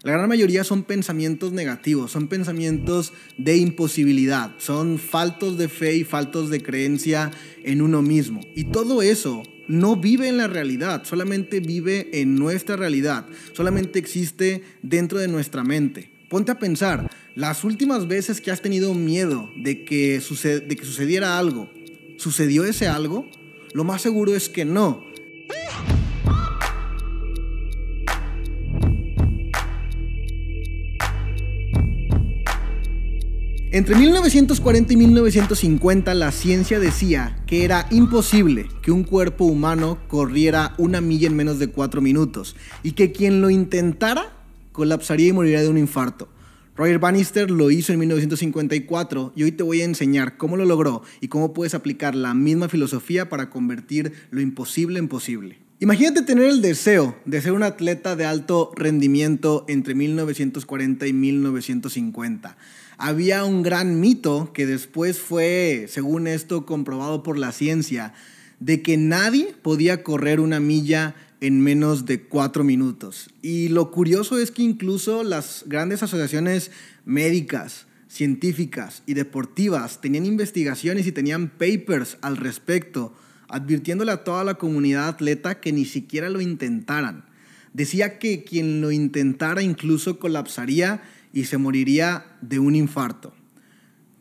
La gran mayoría son pensamientos negativos, son pensamientos de imposibilidad, son faltos de fe y faltos de creencia en uno mismo. Y todo eso no vive en la realidad, solamente vive en nuestra realidad, solamente existe dentro de nuestra mente. Ponte a pensar, las últimas veces que has tenido miedo de que sucediera algo, ¿sucedió ese algo? Lo más seguro es que no. Entre 1940 y 1950 la ciencia decía que era imposible que un cuerpo humano corriera 1 milla en menos de 4 minutos y que quien lo intentara colapsaría y moriría de un infarto. Roger Bannister lo hizo en 1954 y hoy te voy a enseñar cómo lo logró y cómo puedes aplicar la misma filosofía para convertir lo imposible en posible. Imagínate tener el deseo de ser un atleta de alto rendimiento entre 1940 y 1950. Había un gran mito que después fue, según esto, comprobado por la ciencia, de que nadie podía correr 1 milla en menos de 4 minutos. Y lo curioso es que incluso las grandes asociaciones médicas, científicas y deportivas tenían investigaciones y tenían papers al respecto, advirtiéndole a toda la comunidad atleta que ni siquiera lo intentaran. Decía que quien lo intentara incluso colapsaría y se moriría de un infarto.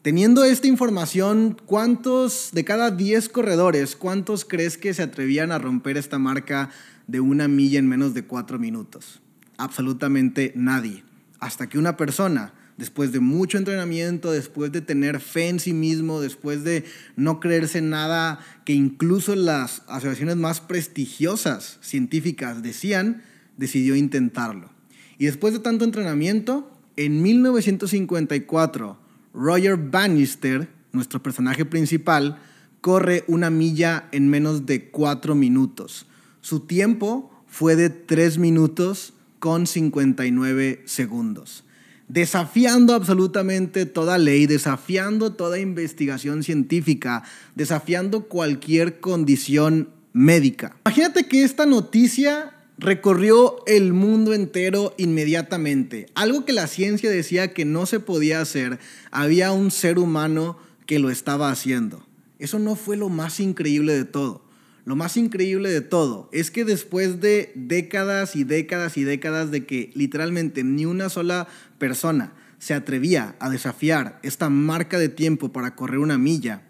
Teniendo esta información, ¿cuántos de cada 10 corredores, cuántos crees que se atrevían a romper esta marca de 1 milla en menos de 4 minutos? Absolutamente nadie. Hasta que una persona, después de mucho entrenamiento, después de tener fe en sí mismo, después de no creerse nada que incluso las asociaciones más prestigiosas científicas decían, decidió intentarlo. Y después de tanto entrenamiento, en 1954, Roger Bannister, nuestro personaje principal, corre 1 milla en menos de 4 minutos. Su tiempo fue de 3 minutos con 59 segundos. Desafiando absolutamente toda ley, desafiando toda investigación científica, desafiando cualquier condición médica. Imagínate que esta noticia recorrió el mundo entero inmediatamente. Algo que la ciencia decía que no se podía hacer, había un ser humano que lo estaba haciendo. Eso no fue lo más increíble de todo. Lo más increíble de todo es que después de décadas y décadas y décadas de que literalmente ni una sola persona se atrevía a desafiar esta marca de tiempo para correr 1 milla,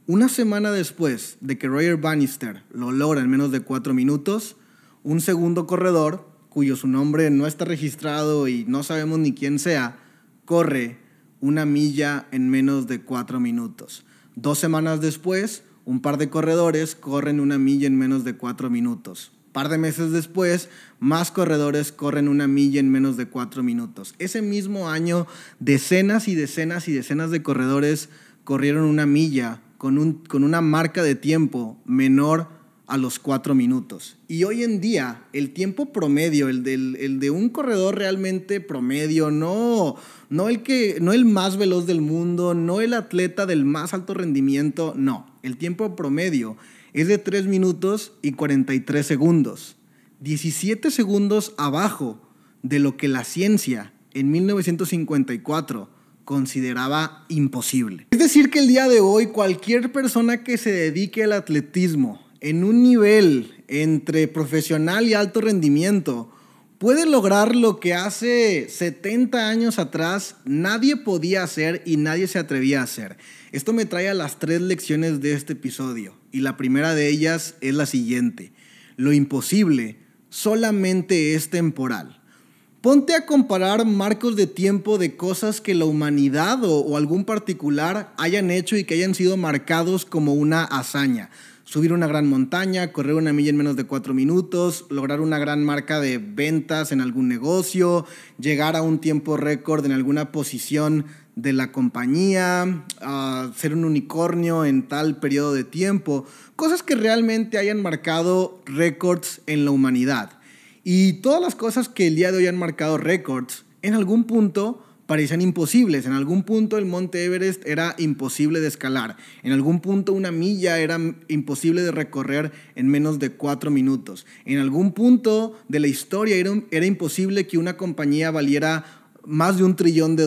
una semana después de que Roger Bannister lo logra en menos de 4 minutos, un segundo corredor, cuyo su nombre no está registrado y no sabemos ni quién sea, corre 1 milla en menos de 4 minutos. 2 semanas después, un par de corredores corren 1 milla en menos de 4 minutos. Par de meses después, más corredores corren 1 milla en menos de 4 minutos. Ese mismo año, decenas y decenas y decenas de corredores corrieron 1 milla con una marca de tiempo menor a los 4 minutos. Y hoy en día, el tiempo promedio, el de un corredor realmente promedio, no el más veloz del mundo, no el atleta del más alto rendimiento, no. El tiempo promedio es de 3 minutos y 43 segundos. 17 segundos abajo de lo que la ciencia en 1954 consideraba imposible. Es decir que el día de hoy cualquier persona que se dedique al atletismo en un nivel entre profesional y alto rendimiento puede lograr lo que hace 70 años atrás nadie podía hacer y nadie se atrevía a hacer. Esto me trae a las 3 lecciones de este episodio y la primera de ellas es la siguiente: lo imposible solamente es temporal. Ponte a comparar marcos de tiempo de cosas que la humanidad o algún particular hayan hecho y que hayan sido marcados como una hazaña. Subir una gran montaña, correr 1 milla en menos de 4 minutos, lograr una gran marca de ventas en algún negocio, llegar a un tiempo récord en alguna posición de la compañía, ser un unicornio en tal periodo de tiempo. Cosas que realmente hayan marcado récords en la humanidad. Y todas las cosas que el día de hoy han marcado récords, en algún punto parecían imposibles. En algún punto el Monte Everest era imposible de escalar. En algún punto una milla era imposible de recorrer en menos de 4 minutos. En algún punto de la historia era imposible que una compañía valiera más de $1 trillón.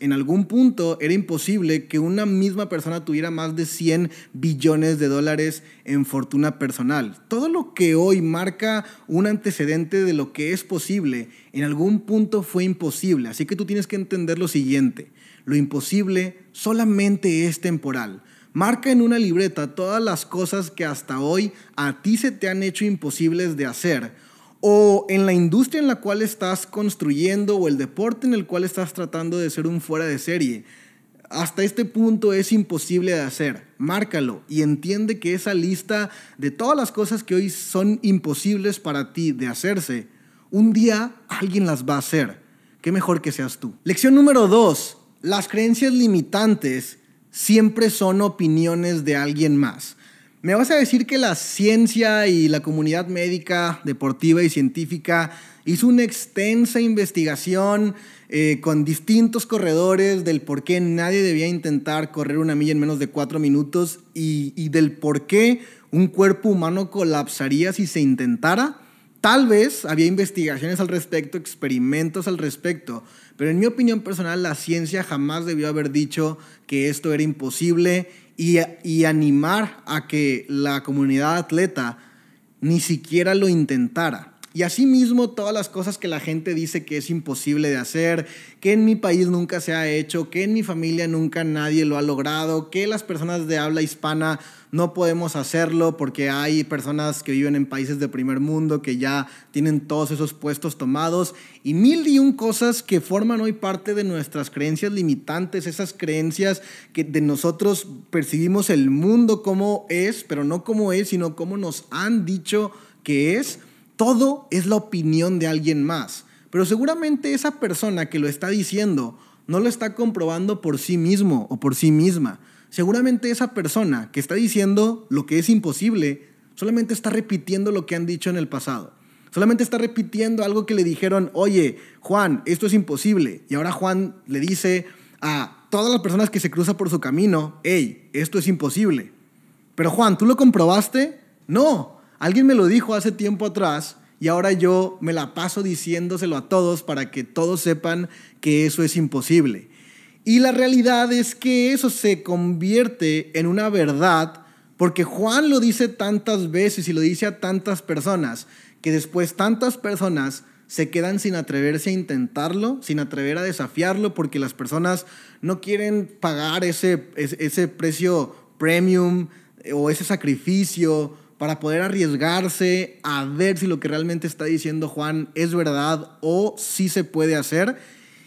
En algún punto era imposible que una misma persona tuviera más de $100 billones en fortuna personal. Todo lo que hoy marca un antecedente de lo que es posible, en algún punto fue imposible. Así que tú tienes que entender lo siguiente: lo imposible solamente es temporal. Marca en una libreta todas las cosas que hasta hoy a ti se te han hecho imposibles de hacer, o en la industria en la cual estás construyendo, o el deporte en el cual estás tratando de ser un fuera de serie. Hasta este punto es imposible de hacer. Márcalo y entiende que esa lista de todas las cosas que hoy son imposibles para ti de hacerse, un día alguien las va a hacer. Qué mejor que seas tú. Lección número 2. Las creencias limitantes siempre son opiniones de alguien más. Me vas a decir que la ciencia y la comunidad médica, deportiva y científica hizo una extensa investigación con distintos corredores del por qué nadie debía intentar correr una milla en menos de 4 minutos y del por qué un cuerpo humano colapsaría si se intentara. Tal vez había investigaciones al respecto, experimentos al respecto, pero en mi opinión personal la ciencia jamás debió haber dicho que esto era imposible y animar a que la comunidad atleta ni siquiera lo intentara. Y asimismo todas las cosas que la gente dice que es imposible de hacer, que en mi país nunca se ha hecho, que en mi familia nunca nadie lo ha logrado, que las personas de habla hispana no podemos hacerlo porque hay personas que viven en países de primer mundo que ya tienen todos esos puestos tomados, y 1001 cosas que forman hoy parte de nuestras creencias limitantes, esas creencias que de nosotros percibimos el mundo como es, pero no como es, sino como nos han dicho que es. Todo es la opinión de alguien más, pero seguramente esa persona que lo está diciendo no lo está comprobando por sí mismo o por sí misma. Seguramente esa persona que está diciendo lo que es imposible solamente está repitiendo lo que han dicho en el pasado. Solamente está repitiendo algo que le dijeron: oye, Juan, esto es imposible. Y ahora Juan le dice a todas las personas que se cruzan por su camino: hey, esto es imposible. Pero Juan, ¿tú lo comprobaste? No. Alguien me lo dijo hace tiempo atrás y ahora yo me la paso diciéndoselo a todos para que todos sepan que eso es imposible. Y la realidad es que eso se convierte en una verdad porque Juan lo dice tantas veces y lo dice a tantas personas que después tantas personas se quedan sin atreverse a intentarlo, sin atrever a desafiarlo, porque las personas no quieren pagar ese precio premium o ese sacrificio para poder arriesgarse a ver si lo que realmente está diciendo Juan es verdad o si se puede hacer.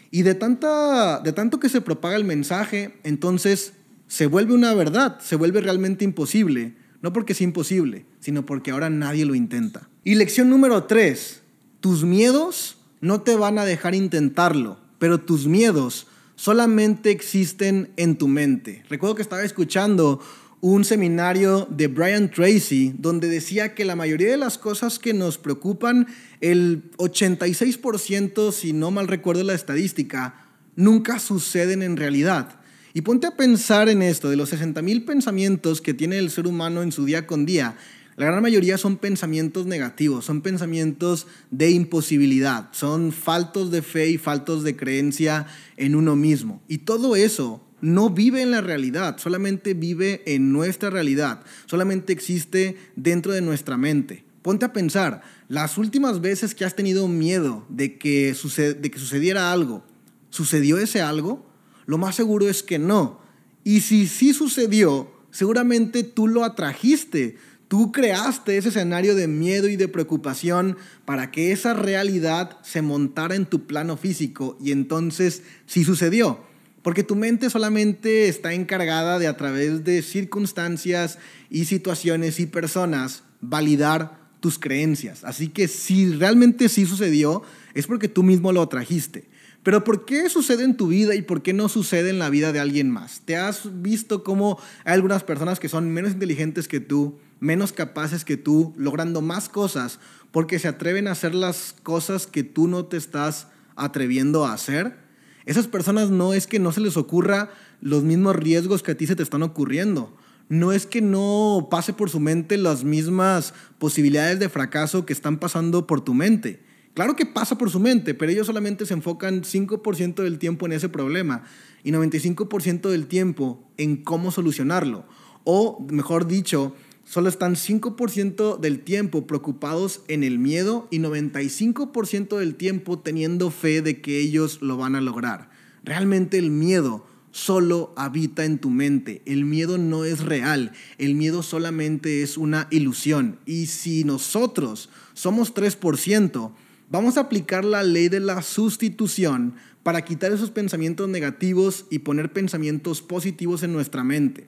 Y de tanto que se propaga el mensaje, entonces se vuelve una verdad, se vuelve realmente imposible. No porque sea imposible, sino porque ahora nadie lo intenta. Y lección número 3. Tus miedos no te van a dejar intentarlo, pero tus miedos solamente existen en tu mente. Recuerdo que estaba escuchando un seminario de Brian Tracy donde decía que la mayoría de las cosas que nos preocupan, el 86%, si no mal recuerdo la estadística, nunca suceden en realidad. Y ponte a pensar en esto: de los 60,000 pensamientos que tiene el ser humano en su día con día, la gran mayoría son pensamientos negativos, son pensamientos de imposibilidad, son faltos de fe y faltos de creencia en uno mismo. Y todo eso no vive en la realidad, solamente vive en nuestra realidad, solamente existe dentro de nuestra mente. Ponte a pensar, las últimas veces que has tenido miedo de que sucediera algo, ¿sucedió ese algo? Lo más seguro es que no. Y si sí sucedió, seguramente tú lo atrajiste. Tú creaste ese escenario de miedo y de preocupación para que esa realidad se montara en tu plano físico, y entonces sí sucedió. Porque tu mente solamente está encargada de, a través de circunstancias y situaciones y personas, validar tus creencias. Así que si realmente sí sucedió, es porque tú mismo lo atrajiste. Pero ¿por qué sucede en tu vida y por qué no sucede en la vida de alguien más? ¿Te has visto cómo hay algunas personas que son menos inteligentes que tú, menos capaces que tú, logrando más cosas porque se atreven a hacer las cosas que tú no te estás atreviendo a hacer? Esas personas no es que no se les ocurra los mismos riesgos que a ti se te están ocurriendo. No es que no pase por su mente las mismas posibilidades de fracaso que están pasando por tu mente. Claro que pasa por su mente, pero ellos solamente se enfocan 5% del tiempo en ese problema y 95% del tiempo en cómo solucionarlo. O, mejor dicho, solo están 5% del tiempo preocupados en el miedo y 95% del tiempo teniendo fe de que ellos lo van a lograr. Realmente el miedo solo habita en tu mente. El miedo no es real. El miedo solamente es una ilusión. Y si nosotros somos 3%, vamos a aplicar la ley de la sustitución para quitar esos pensamientos negativos y poner pensamientos positivos en nuestra mente.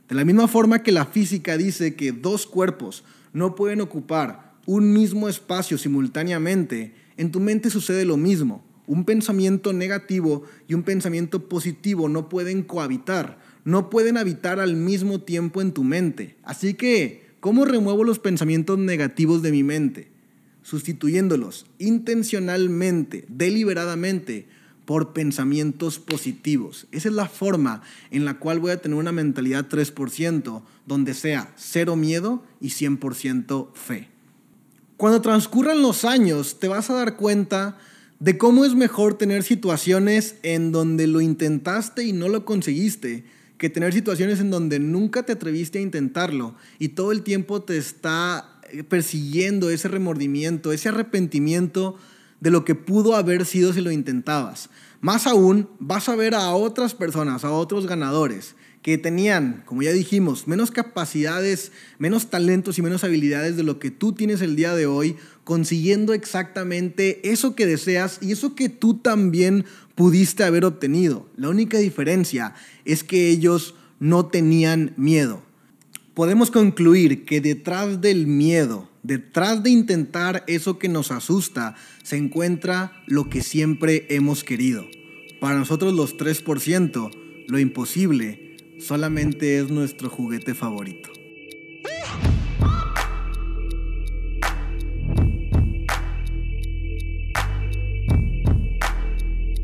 De la misma forma que la física dice que dos cuerpos no pueden ocupar un mismo espacio simultáneamente, en tu mente sucede lo mismo. Un pensamiento negativo y un pensamiento positivo no pueden cohabitar, no pueden habitar al mismo tiempo en tu mente. Así que, ¿cómo remuevo los pensamientos negativos de mi mente? Sustituyéndolos intencionalmente, deliberadamente, por pensamientos positivos. Esa es la forma en la cual voy a tener una mentalidad 3%, donde sea 0 miedo y 100% fe. Cuando transcurran los años, te vas a dar cuenta de cómo es mejor tener situaciones en donde lo intentaste y no lo conseguiste, que tener situaciones en donde nunca te atreviste a intentarlo y todo el tiempo te está persiguiendo ese remordimiento, ese arrepentimiento de lo que pudo haber sido si lo intentabas. Más aún, vas a ver a otras personas, a otros ganadores que tenían, como ya dijimos, menos capacidades, menos talentos y menos habilidades de lo que tú tienes el día de hoy, consiguiendo exactamente eso que deseas y eso que tú también pudiste haber obtenido. La única diferencia es que ellos no tenían miedo. Podemos concluir que detrás del miedo, detrás de intentar eso que nos asusta, se encuentra lo que siempre hemos querido. Para nosotros los 3%, lo imposible solamente es nuestro juguete favorito.